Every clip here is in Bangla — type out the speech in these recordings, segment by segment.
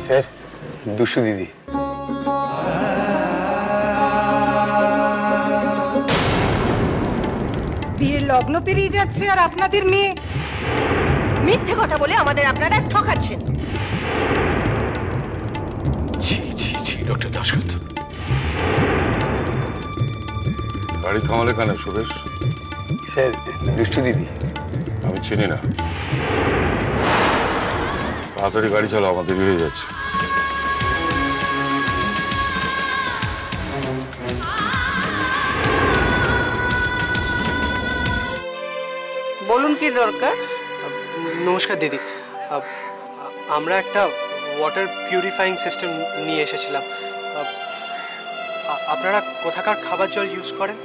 স্যার, দুশো দিদি। বিয়ের লগ্ন পেরিয়ে যাচ্ছে আর আপনাদের মেয়ে মিথ্যে কথা বলে আমাদের আপনারা ঠকাচ্ছেন। ছি ছি ছি, ডক্টর দাশগুপ্ত। গাড়ি থামালে কেন সুরেশ? স্যার, দুষ্টু দিদি। আমি চিনি না। তাড়াতাড়ি গাড়ি চালাও, আমার দেরি হয়ে যাচ্ছে। বলুন কি দরকার? নমস্কার দিদি, আমরা একটা ওয়াটার পিউরিফাইং সিস্টেম নিয়ে এসেছিলাম। আপনারা কোথাকার খাবার জল ইউজ করেন?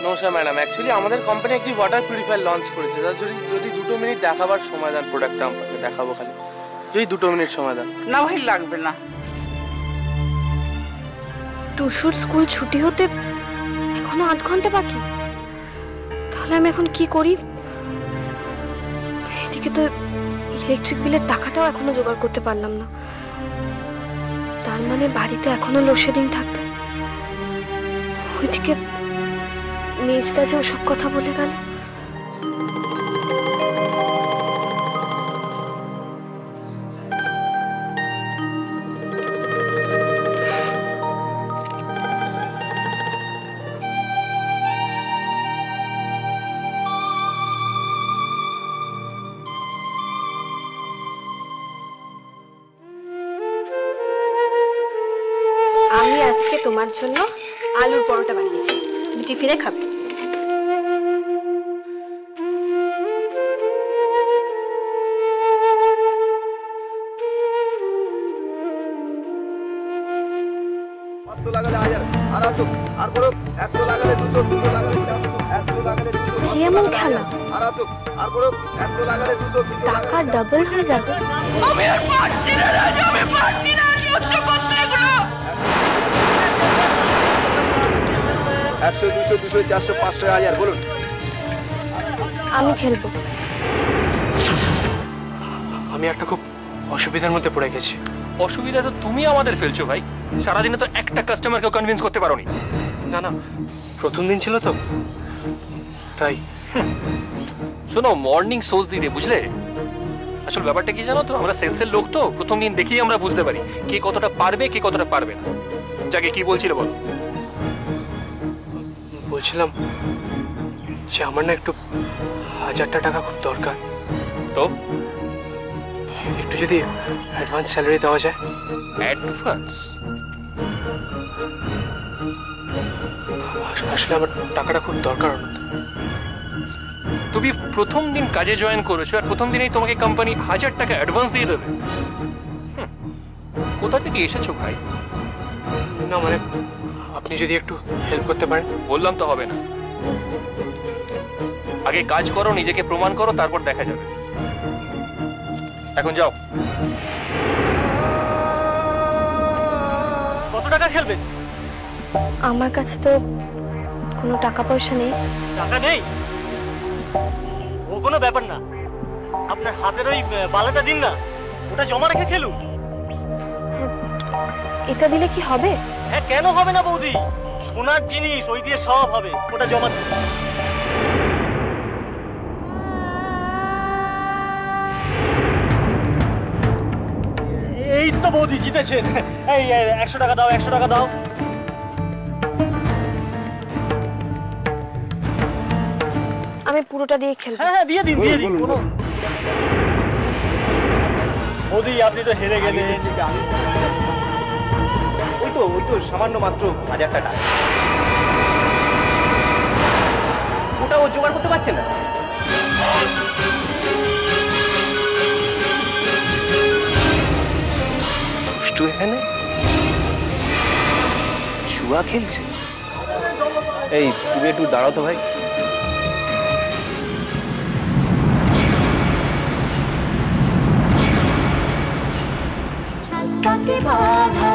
নমস্কার ম্যাডাম, অ্যাকচুয়ালি আমাদের কোম্পানি একটি ওয়াটার পিউরিফায়ার লঞ্চ করেছে। যদি 2 মিনিট দেখাবার সময় দেন, প্রোডাক্টটা আমাকে দেখাবো খালি, যদি 2 মিনিট সময় দেন। না ভাই, লাগবে না। টুসুর স্কুল ছুটি হতে এখনো 8 ঘন্টা বাকি। তাহলে আমি এখন কি করি? এদিকে তো ইলেকট্রিক বিলের টাকাটাও এখনো জোগাড় করতে পারলাম না। তার মানে বাড়িতে এখনো লোডশেডিং থাকবে। ওইদিকে মেজদা যে ওসব কথা বলে গেল। আমি আজকে তোমার জন্য আলুর পরোটা বানিয়েছি, তুমি টিফিনে খাবে। এমন খেলা টাকা ডাবল হয়ে যাবে। আমি আর পারছি না রাজা, আমি পারছি না সহ্য করতে এগুলো। 100, 200, 200, 400, 500, 1000 বলুন। আমি খেলবো। আমি একটা খুব অসুবিধার মধ্যে পড়ে গেছি। অসুবিধা তো তুমি আমাদের ফেলছো ভাই। সারাদিনে তো একটা কাস্টমারকেও কনভিন্স করতে পারোনি। না না, প্রথম দিন ছিল তো, তাই। শোনো, মর্নিং সোজ দিলে বুঝলে। আসল ব্যাপারটা কি জানো তো, আমরা সেলসের লোক তো, প্রথম দিন দেখেই আমরা বুঝতে পারি কে কতটা পারবে কে কতটা পারবে না। যাকে কি বলছিল বলো? বলছিলাম যে আমার না একটু 1000টা টাকা খুব দরকার। তো একটু যদি অ্যাডভান্স স্যালারি দেওয়া যায়। অ্যাডভান্স? আসলে আমার টাকাটা খুব দরকার। তুমি প্রথম দিন কাজে জয়েন করেছো আর প্রথম দিনেই তোমাকে কোম্পানি 1000 টাকা অ্যাডভান্স দিয়ে দেবে? কোথা থেকে এসেছো ভাই? না মানে আপনি যদি একটু হেল্প করতে পারেন। বললাম তো হবে না। আগে কাজ করো, নিজেকে প্রমাণ করো, তারপর দেখা যাবে। এখন যাও। কত টাকা খেলবেন? আমার কাছে তো কোনো টাকা পয়সা নেই। টাকা নেই? ও কোনো ব্যাপার না, আপনার হাতের ওই বালাটা দিন না, ওটা জমা রেখে খেলুন। এটা দিলে কি হবে? হ্যাঁ, কেন হবে না বৌদি? সোনার জিনিস, ওই দিয়ে সব হবে, ওটা জমা দিন। এই তো বৌদি জিতেছেন। এই 100 টাকা দাও, 100 টাকা দাও। আমি পুরোটা দিয়ে খেলবো। হ্যাঁ দিয়ে দিন, দিয়ে দিন। কোনো বৌদি আপনি তো হেরে গেলেন। ওই তো সামান্য মাত্র 1000 টাকা। ওটা ও জোগাড় করতে পারছে না। দুষ্টু এখানে জুয়া খেলছে। এই তুমি একটু দাঁড়াও তো ভাই। বাধা